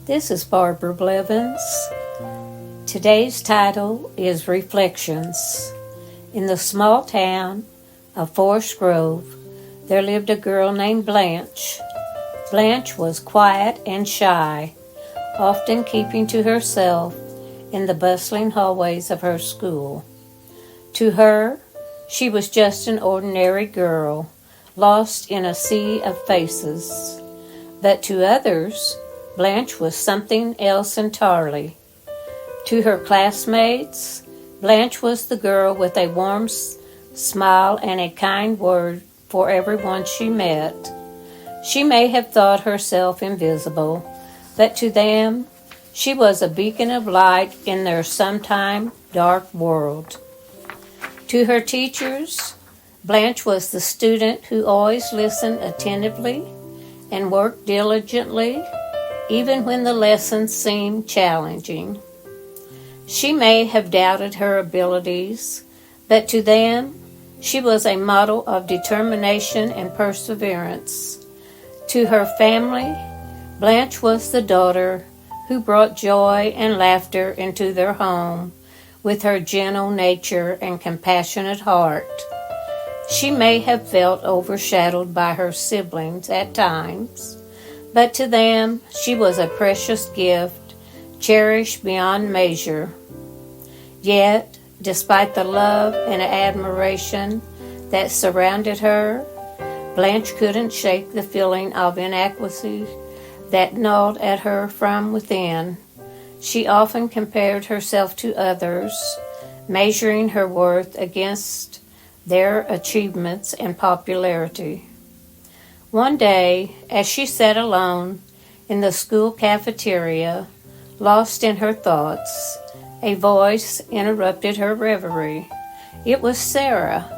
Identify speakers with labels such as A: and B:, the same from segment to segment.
A: This is Barbara Blevins. Today's title is Reflections. In the small town of Forest Grove, there lived a girl named Blanche. Blanche was quiet and shy, often keeping to herself in the bustling hallways of her school. To her, she was just an ordinary girl, lost in a sea of faces. But to others, Blanche was something else entirely. To her classmates, Blanche was the girl with a warm smile and a kind word for everyone she met. She may have thought herself invisible, but to them, she was a beacon of light in their sometime dark world. To her teachers, Blanche was the student who always listened attentively and worked diligently, even when the lessons seemed challenging. She may have doubted her abilities, but to them, she was a model of determination and perseverance. To her family, Blanche was the daughter who brought joy and laughter into their home with her gentle nature and compassionate heart. She may have felt overshadowed by her siblings at times, but to them she was a precious gift, cherished beyond measure. Yet, despite the love and admiration that surrounded her, Blanche couldn't shake the feeling of inadequacy that gnawed at her from within. She often compared herself to others, measuring her worth against their achievements and popularity. One day, as she sat alone in the school cafeteria, lost in her thoughts, a voice interrupted her reverie. It was Sarah,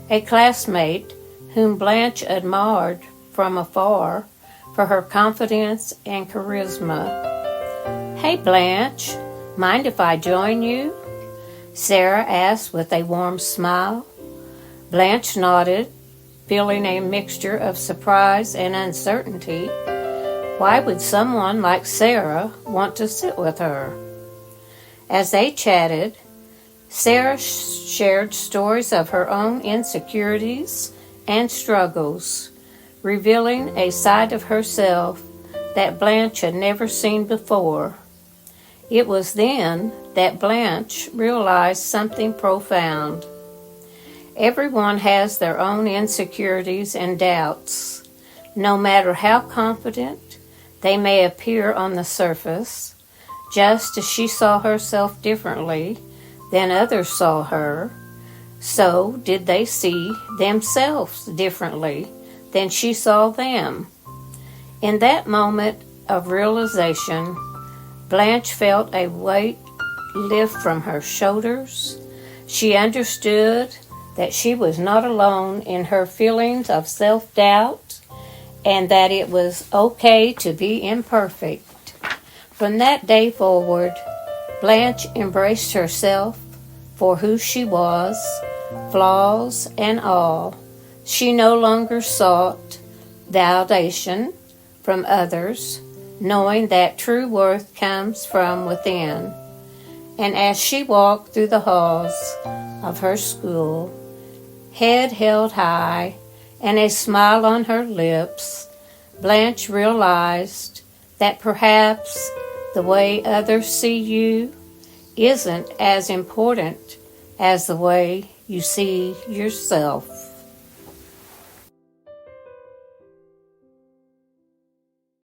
A: a classmate whom Blanche admired from afar for her confidence and charisma. "Hey, Blanche, mind if I join you?" Sarah asked with a warm smile. Blanche nodded, feeling a mixture of surprise and uncertainty. Why would someone like Sarah want to sit with her? As they chatted, Sarah shared stories of her own insecurities and struggles, revealing a side of herself that Blanche had never seen before. It was then that Blanche realized something profound. Everyone has their own insecurities and doubts. No matter how confident they may appear on the surface, just as she saw herself differently than others saw her, so did they see themselves differently than she saw them. In that moment of realization, Blanche felt a weight lift from her shoulders. She understood that she was not alone in her feelings of self-doubt and that it was okay to be imperfect. From that day forward, Blanche embraced herself for who she was, flaws and all. She no longer sought validation from others, knowing that true worth comes from within. And as she walked through the halls of her school, head held high and a smile on her lips, Blanche realized that perhaps the way others see you isn't as important as the way you see yourself.